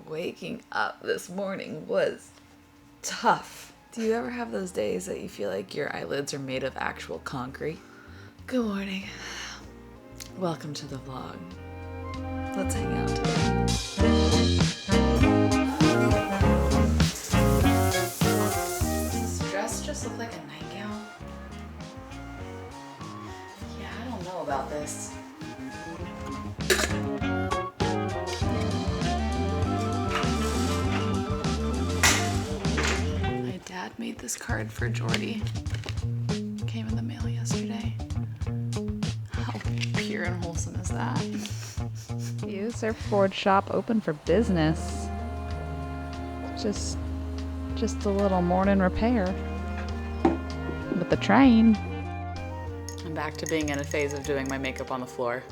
Waking up this morning was tough. Do you ever have those days that you feel like your eyelids are made of actual concrete? Good morning. Welcome to the vlog. Let's hang out today. Does this dress just look like a nightgown? Yeah, I don't know about this. My dad made this card for Jordy. Came in the mail yesterday. How pure and wholesome is that? You surfboard shop open for business. Just a little morning repair with the train. I'm back to being in a phase of doing my makeup on the floor.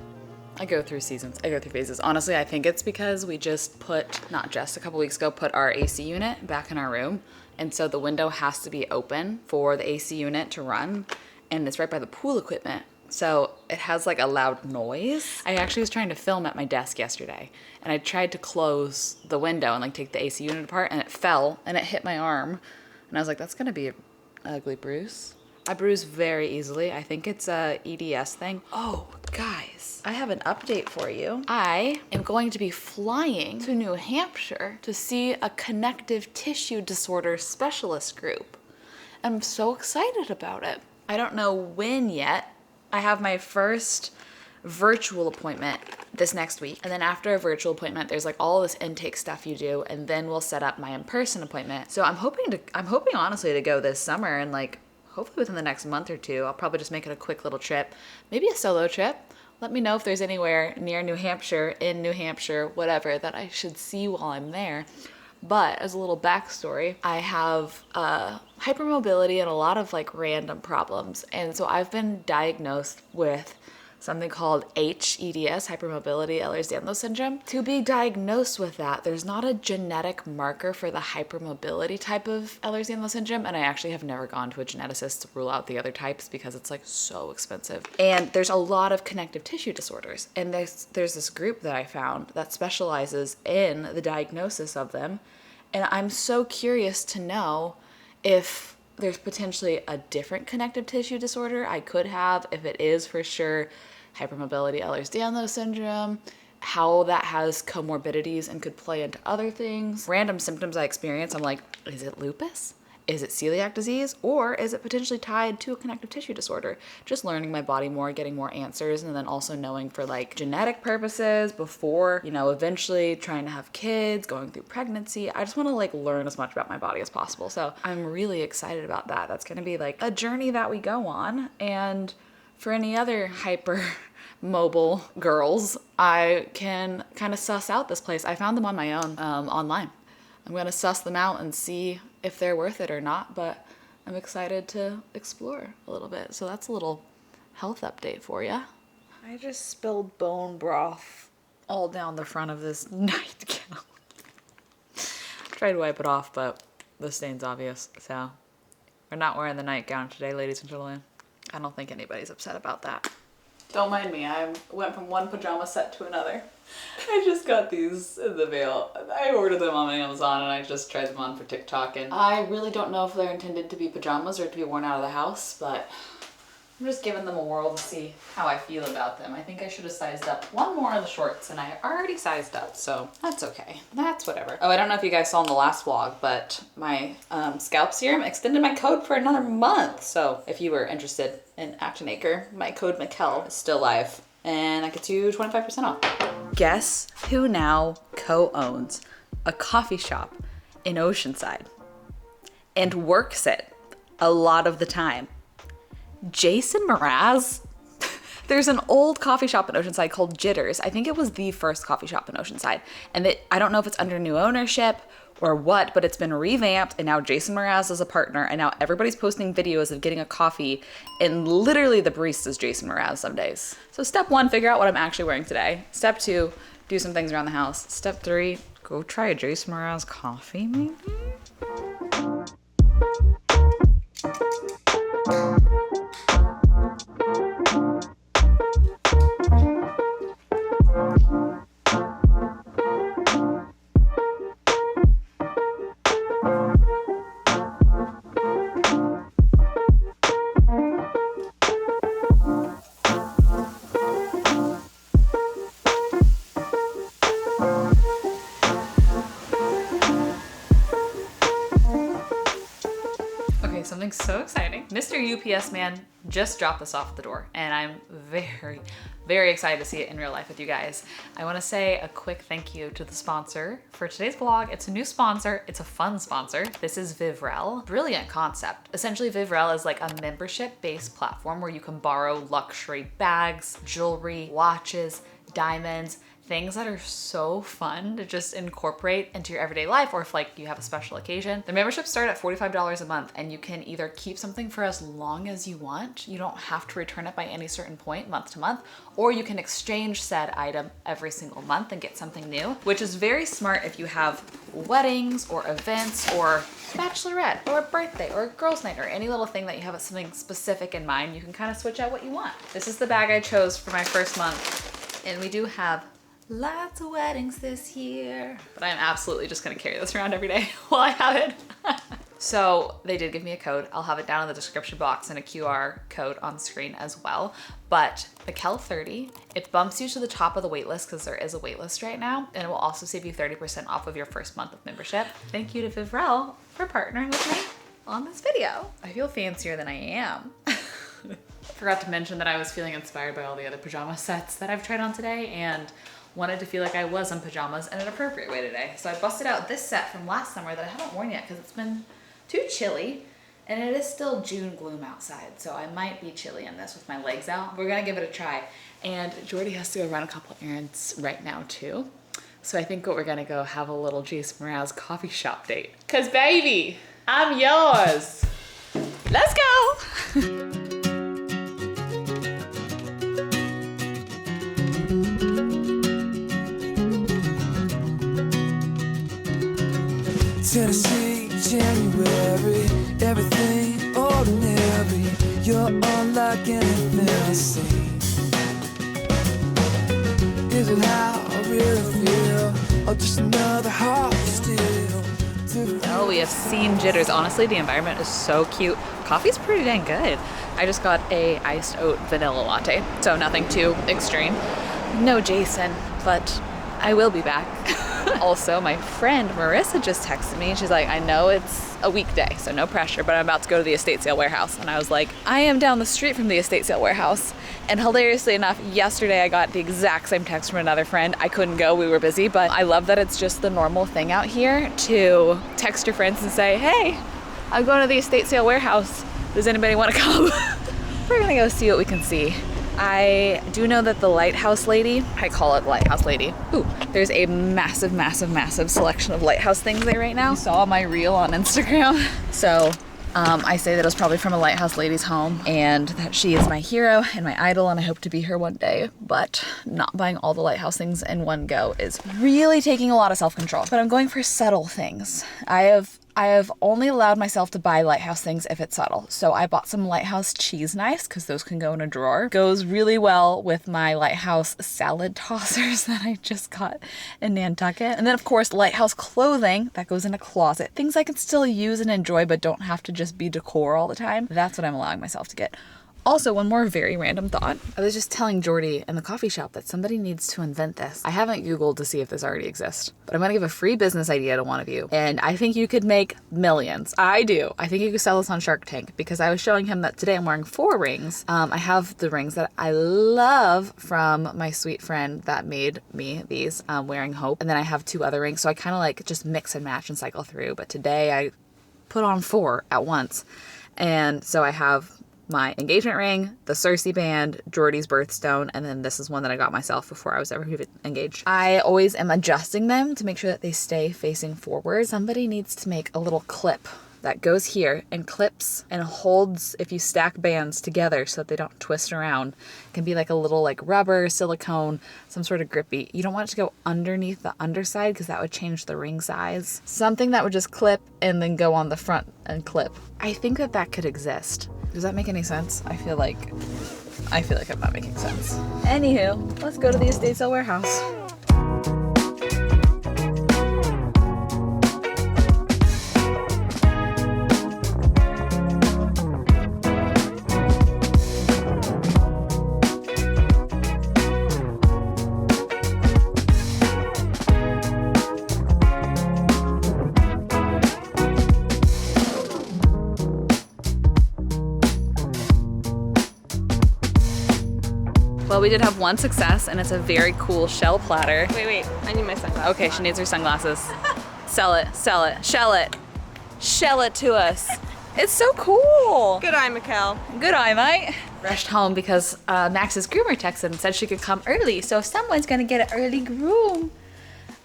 I go through seasons, I go through phases. Honestly, I think it's because we just put, not just a couple weeks ago, put our AC unit back in our room. And so the window has to be open for the AC unit to run. And it's right by the pool equipment. So it has like a loud noise. I actually was trying to film at my desk yesterday. And I tried to close the window and like take the AC unit apart, and it fell and it hit my arm. And I was like, that's gonna be an ugly bruise. I bruise very easily. I think it's a EDS thing. Oh, guys, I have an update for you. I am going to be flying to New Hampshire to see a connective tissue disorder specialist group. I'm so excited about it. I don't know when yet. I have my first virtual appointment this next week. And then after a virtual appointment, there's like all this intake stuff you do, and then we'll set up my in-person appointment. So I'm hoping honestly to go this summer, and like hopefully within the next month or two. I'll probably just make it a quick little trip, maybe a solo trip. Let me know if there's anywhere near New Hampshire, in New Hampshire, whatever, that I should see while I'm there. But as a little backstory, I have hypermobility and a lot of like random problems. And so I've been diagnosed with something called HEDS, hypermobility Ehlers-Danlos syndrome. To be diagnosed with that, there's not a genetic marker for the hypermobility type of Ehlers-Danlos syndrome, and I actually have never gone to a geneticist to rule out the other types because it's like so expensive. And there's a lot of connective tissue disorders, and there's this group that I found that specializes in the diagnosis of them, and I'm so curious to know if there's potentially a different connective tissue disorder I could have, if it is for sure hypermobility Ehlers-Danlos syndrome, how that has comorbidities and could play into other things. Random symptoms I experience, I'm like, is it lupus? Is it celiac disease? Or is it potentially tied to a connective tissue disorder? Just learning my body more, getting more answers, and then also knowing for like genetic purposes before, eventually trying to have kids, going through pregnancy. I just want to like learn as much about my body as possible. So I'm really excited about that. That's going to be like a journey that we go on. And for any other hyper mobile girls, I can kind of suss out this place. I found them on my own online. I'm going to suss them out and see if they're worth it or not, but I'm excited to explore a little bit. So that's a little health update for you. I just spilled bone broth all down the front of this nightgown. Tried to wipe it off, but the stain's obvious. So we're not wearing the nightgown today, ladies and gentlemen. I don't think anybody's upset about that. Don't mind me, I went from one pajama set to another. I just got these in the mail. I ordered them on Amazon and I just tried them on for TikTok, and I really don't know if they're intended to be pajamas or to be worn out of the house, but I'm just giving them a whirl to see how I feel about them. I think I should have sized up one more of the shorts, and I already sized up, so that's okay. That's whatever. Oh, I don't know if you guys saw in the last vlog, but my scalp serum extended my code for another month. So if you were interested in Action Acre, my code Michel is still live, and I get you 25% off. Guess who now co-owns a coffee shop in Oceanside and works it a lot of the time? Jason Mraz. There's an old coffee shop in Oceanside called Jitters. I think it was the first coffee shop in Oceanside. And I don't know if it's under new ownership or what, but it's been revamped, and now Jason Mraz is a partner, and now everybody's posting videos of getting a coffee, and literally the barista's Jason Mraz some days. So step 1, figure out what I'm actually wearing today. Step 2, do some things around the house. Step 3, go try a Jason Mraz coffee maybe? something so exciting. Mr. UPS man just dropped this off at the door, and I'm very, very excited to see it in real life with you guys. I want to say a quick thank you to the sponsor for today's vlog. It's a new sponsor. It's a fun sponsor. This is Vivrel. Brilliant concept. Essentially, Vivrel is like a membership-based platform where you can borrow luxury bags, jewelry, watches, diamonds, things that are so fun to just incorporate into your everyday life, or if like you have a special occasion. The memberships start at $45 a month, and you can either keep something for as long as you want. You don't have to return it by any certain point month to month, or you can exchange said item every single month and get something new, which is very smart if you have weddings or events or bachelorette or a birthday or a girls' night or any little thing that you have something specific in mind. You can kind of switch out what you want. This is the bag I chose for my first month, and we do have lots of weddings this year, but I'm absolutely just gonna carry this around every day while I have it. So they did give me a code. I'll have it down in the description box and a QR code on screen as well. But the Michel30, it bumps you to the top of the wait list because there is a wait list right now, and it will also save you 30% off of your first month of membership. Thank you to Vivrel for partnering with me on this video. I feel fancier than I am. Forgot to mention that I was feeling inspired by all the other pajama sets that I've tried on today, and wanted to feel like I was in pajamas in an appropriate way today. So I busted out this set from last summer that I haven't worn yet because it's been too chilly, and it is still June gloom outside, so I might be chilly in this with my legs out. We're gonna give it a try. And Jordy has to go run a couple errands right now too. So I think we're gonna go have a little Jace Mraz coffee shop date. Cause baby, I'm yours. Let's go. Tennessee, January, everything ordinary. You're unlike anything I see. Is it how I really feel, or just another heart still? Well, we have seen jitters. Honestly, the environment is so cute. Coffee's pretty dang good. I just got a iced oat vanilla latte, so nothing too extreme. No Jason, but I will be back. Also, my friend Marissa just texted me. She's like, I know it's a weekday, so no pressure, but I'm about to go to the estate sale warehouse. And I was like, I am down the street from the estate sale warehouse. And hilariously enough, yesterday I got the exact same text from another friend. I couldn't go, we were busy, but I love that it's just the normal thing out here to text your friends and say, hey, I'm going to the estate sale warehouse. Does anybody want to come? We're gonna go see what we can see. I do know that the lighthouse lady, I call it lighthouse lady. Ooh, there's a massive, massive, massive selection of lighthouse things there right now. Saw my reel on Instagram. So I say that it was probably from a lighthouse lady's home, and that she is my hero and my idol, and I hope to be her one day. But not buying all the lighthouse things in one go is really taking a lot of self-control. But I'm going for subtle things. I have only allowed myself to buy lighthouse things if it's subtle. So I bought some lighthouse cheese knives because those can go in a drawer. Goes really well with my lighthouse salad tossers that I just got in Nantucket. And then of course, lighthouse clothing that goes in a closet. Things I can still use and enjoy but don't have to just be decor all the time. That's what I'm allowing myself to get. Also, one more very random thought. I was just telling Jordy in the coffee shop that somebody needs to invent this. I haven't Googled to see if this already exists, but I'm gonna give a free business idea to one of you. And I think you could make millions. I do. I think you could sell this on Shark Tank because I was showing him that today I'm wearing 4 rings. I have the rings that I love from my sweet friend that made me these, wearing Hope. And then I have 2 other rings. So I kind of like just mix and match and cycle through. But today I put on 4 at once. And so I have my engagement ring, the Searcy band, Jordy's birthstone, and then this is one that I got myself before I was ever even engaged. I always am adjusting them to make sure that they stay facing forward. Somebody needs to make a little clip that goes here and clips and holds if you stack bands together so that they don't twist around. It can be like a little like rubber, silicone, some sort of grippy. You don't want it to go underneath the underside because that would change the ring size. Something that would just clip and then go on the front and clip. I think that that could exist. Does that make any sense? I feel like I'm not making sense. Anywho, let's go to the estate sale warehouse. Well, we did have one success, and it's a very cool shell platter. Wait, I need my sunglasses. Okay, she needs her sunglasses. Sell it, shell it. Shell it to us. It's so cool. Good eye, Michel. Good eye, mate. Rushed home because Max's groomer texted and said she could come early, so someone's gonna get an early groom.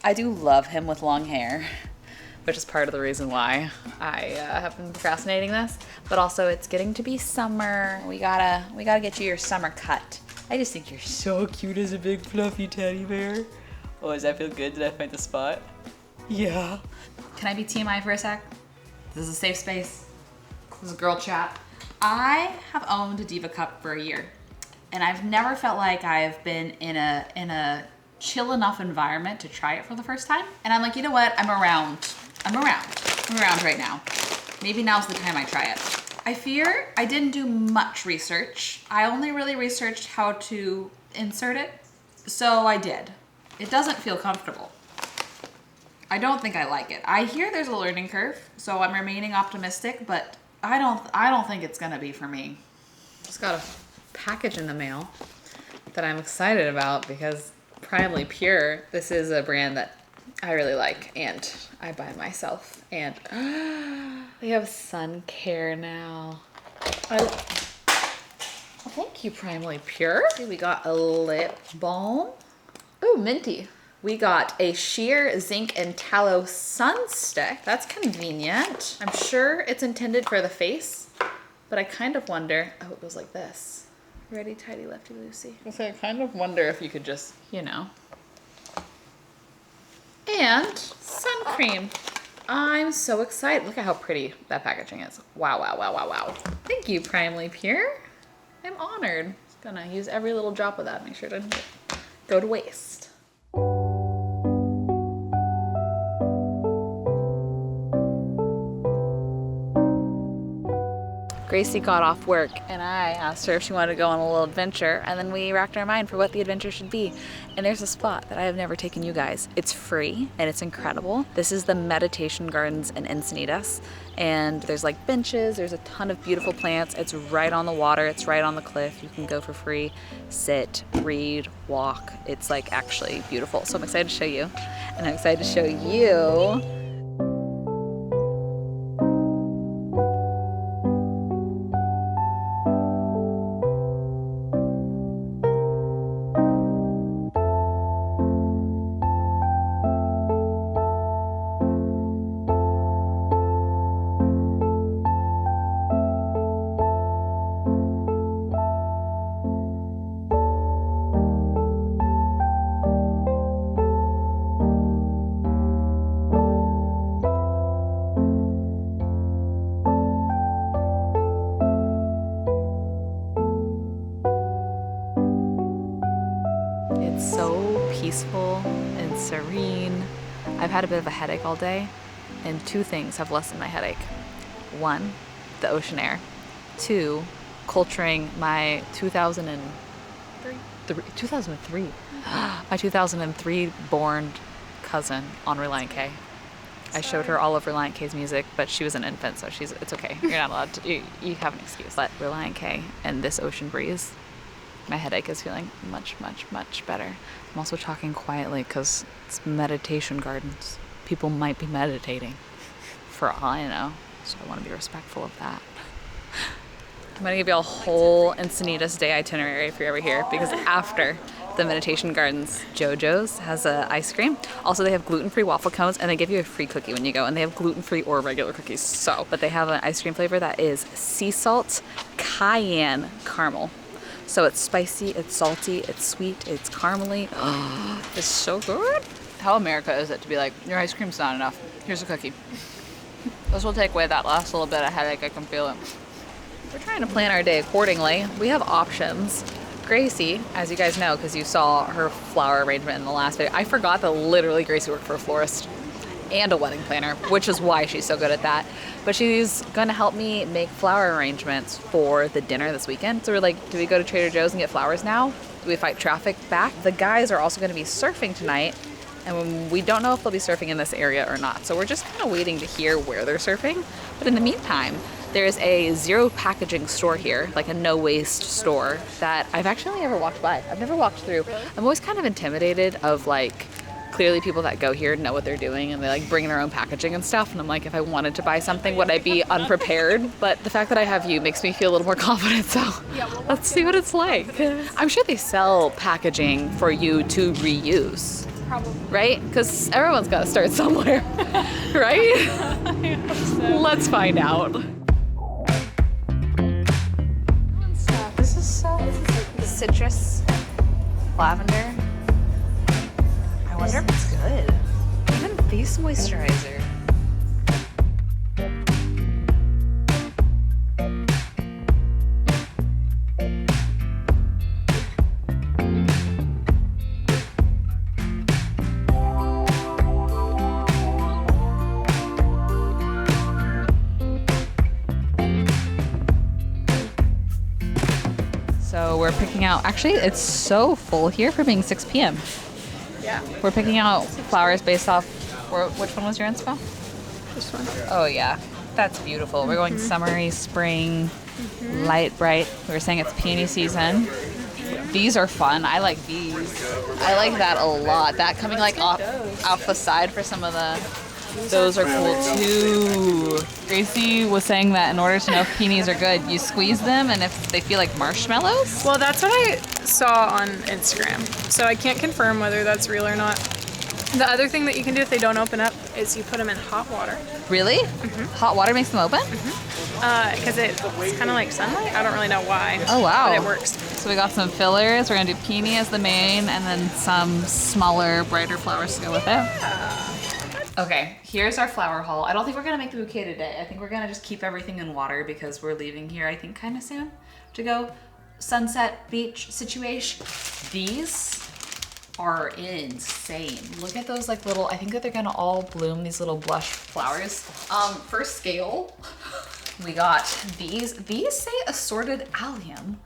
I do love him with long hair, which is part of the reason why I have been procrastinating this. But also, it's getting to be summer. We gotta get you your summer cut. I just think you're so cute as a big fluffy teddy bear. Oh, does that feel good? Did I find the spot? Yeah. Can I be TMI for a sec? This is a safe space. This is girl chat. I have owned a Diva Cup for a year, and I've never felt like I've been in a chill enough environment to try it for the first time. And I'm like, you know what? I'm around right now. Maybe now's the time I try it. I fear I didn't do much research. I only really researched how to insert it, so I did. It doesn't feel comfortable. I don't think I like it. I hear there's a learning curve, so I'm remaining optimistic, but I don't think it's gonna be for me. Just got a package in the mail that I'm excited about because Primarily Pure, this is a brand that I really like and I buy myself. And they have sun care now. Thank you, Primarily Pure. We got a lip balm. Ooh, minty. We got a sheer zinc and tallow sun stick. That's convenient. I'm sure it's intended for the face, but I kind of wonder, oh, it goes like this. Ready, tidy, lefty, loosey. I kind of wonder if you could just, you know. And sun cream. I'm so excited. Look at how pretty that packaging is. Wow, wow, wow, wow, wow. Thank you, Primarily Pure. I'm honored. Just gonna use every little drop of that. Make sure it doesn't go to waste. Gracie got off work and I asked her if she wanted to go on a little adventure, and then we racked our mind for what the adventure should be. And there's a spot that I have never taken you guys. It's free and it's incredible. This is the Meditation Gardens in Encinitas, and there's like benches, there's a ton of beautiful plants. It's right on the water, it's right on the cliff. You can go for free, sit, read, walk. It's like actually beautiful. So I'm excited to show you, and I'm excited to show you. So peaceful and serene. I've had a bit of a headache all day, and two things have lessened my headache. One, the ocean air. Two, culturing my 2003 my 2003 born cousin on Relient K. I showed her all of Relient K's music, but she was an infant, so it's okay. You're not allowed to, you have an excuse. But Relient K and this ocean breeze, my headache is feeling much, much, much better. I'm also talking quietly because it's Meditation Gardens. People might be meditating, for all I know. So I want to be respectful of that. I'm going to give you a whole Encinitas day itinerary if you're ever here, because after the Meditation Gardens, JoJo's has a ice cream. Also, they have gluten-free waffle cones, and they give you a free cookie when you go, and they have gluten-free or regular cookies. But they have an ice cream flavor that is sea salt cayenne caramel. So it's spicy, it's salty, it's sweet, it's caramely. It's so good. How America is it to be like, your ice cream's not enough. Here's a cookie. This will take away that last little bit of headache. I can feel it. We're trying to plan our day accordingly. We have options. Gracie, as you guys know, because you saw her flower arrangement in the last video, I forgot that literally Gracie worked for a florist and a wedding planner, which is why she's so good at that. But she's gonna help me make flower arrangements for the dinner this weekend. So we're like, do we go to Trader Joe's and get flowers now? Do we fight traffic back? The guys are also gonna be surfing tonight, And we don't know if they'll be surfing in this area or not. So we're just kind of waiting to hear where they're surfing. But in the meantime, there's a zero packaging store here, like a no waste store that I've actually never walked by. I've never walked through. I'm always kind of intimidated of like, clearly people that go here know what they're doing and they like bring their own packaging and stuff. And I'm like, if I wanted to buy something, would I be unprepared? But the fact that I have you makes me feel a little more confident. So let's see what it's like. I'm sure they sell packaging for you to reuse. Probably. Right? Because everyone's got to start somewhere, right? I hope so. Let's find out. This is like the citrus lavender. I wonder if it's good. Even face moisturizer. So we're picking out, actually it's so full here for being 6 p.m. Yeah. We're picking out flowers based off, which one was your inspo? This one. Oh yeah, that's beautiful. We're going summery, spring, light, bright. We were saying it's peony season. These are fun. I like these. I like that a lot. That coming like off the side for some of the, those are cool too. Gracie was saying that in order to know if peonies are good, you squeeze them and if they feel like marshmallows. Well, that's what I saw on Instagram. So I can't confirm whether that's real or not. The other thing that you can do if they don't open up is you put them in hot water. Really? Hot water makes them open? Because it's kind of like sunlight. I don't really know why. Oh wow. But it works. So we got some fillers. We're gonna do peony as the main and then some smaller, brighter flowers to go with it. Okay, here's our flower haul. I don't think we're gonna make the bouquet today. I think we're gonna just keep everything in water because we're leaving here, I think, kind of soon to go sunset beach situation. These are insane. Look at those like little, I think that they're gonna all bloom, these little blush flowers. For scale, we got these. These say assorted allium,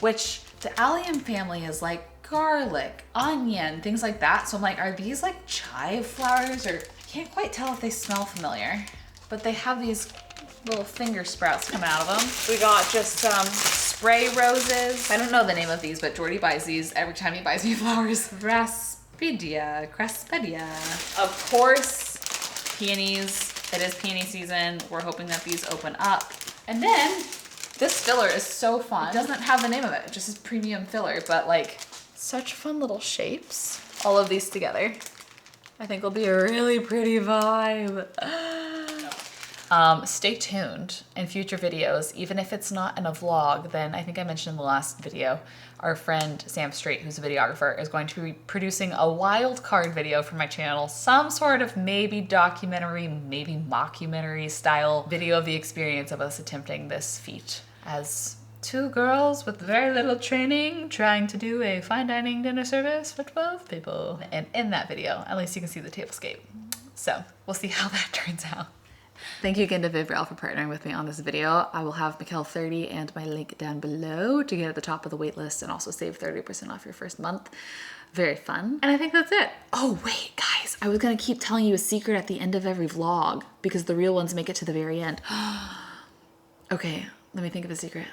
which the allium family is like garlic, onion, things like that. So I'm like, are these like chive flowers? Or I can't quite tell if they smell familiar, but they have these little finger sprouts coming out of them. We got just some spray roses. I don't know the name of these, but Jordy buys these every time he buys me flowers. Craspedia. Of course, peonies. It is peony season. We're hoping that these open up. And then this filler is so fun. It doesn't have the name of it. It just says premium filler, but like such fun little shapes. All of these together, I think will be a really pretty vibe. Stay tuned in future videos, even if it's not in a vlog, then I think I mentioned in the last video, our friend Sam Straight, who's a videographer, is going to be producing a wild card video for my channel, some sort of maybe documentary, maybe mockumentary style video of the experience of us attempting this feat as two girls with very little training trying to do a fine dining dinner service for 12 people. And in that video, at least you can see the tablescape. So we'll see how that turns out. Thank you again to Vivrel for partnering with me on this video. I will have Michel 30 and my link down below to get at the top of the wait list and also save 30% off your first month. Very fun. And I think that's it. Oh wait, guys, I was gonna keep telling you a secret at the end of every vlog because the real ones make it to the very end. Okay, let me think of a secret.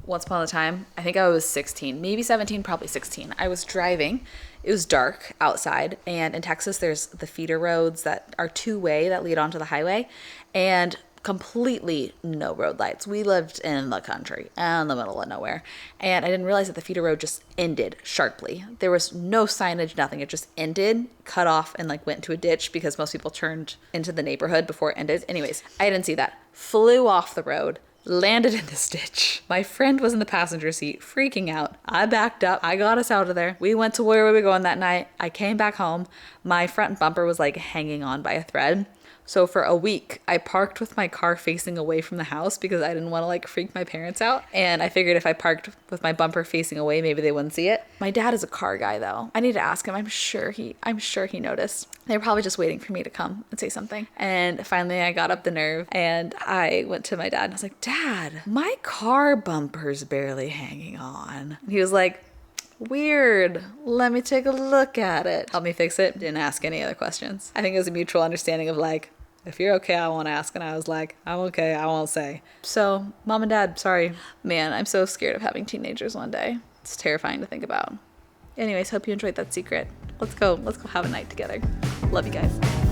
Once upon a time, I think I was 16, maybe 17, probably 16. I was driving. It was dark outside, and in Texas, there's the feeder roads that are two-way that lead onto the highway, and completely no road lights. We lived in the country, in the middle of nowhere, and I didn't realize that the feeder road just ended sharply. There was no signage, nothing. It just ended, cut off, and like went into a ditch because most people turned into the neighborhood before it ended. Anyways, I didn't see that. Flew off the road. Landed in this ditch. My friend was in the passenger seat, freaking out. I backed up. I got us out of there. We went to where we were going that night. I came back home. My front bumper was like hanging on by a thread. So for a week, I parked with my car facing away from the house because I didn't want to like freak my parents out. And I figured if I parked with my bumper facing away, maybe they wouldn't see it. My dad is a car guy though. I need to ask him. I'm sure he noticed. They were probably just waiting for me to come and say something. And finally I got up the nerve and I went to my dad and I was like, Dad, my car bumper's barely hanging on. And he was like, Weird. Let me take a look at it. Help me fix it. Didn't ask any other questions. I think it was a mutual understanding of like, if you're okay, I won't ask. And I was like, I'm okay, I won't say. So, mom and dad, sorry. Man, I'm so scared of having teenagers one day. It's terrifying to think about. Anyways, hope you enjoyed that secret. Let's go have a night together. Love you guys.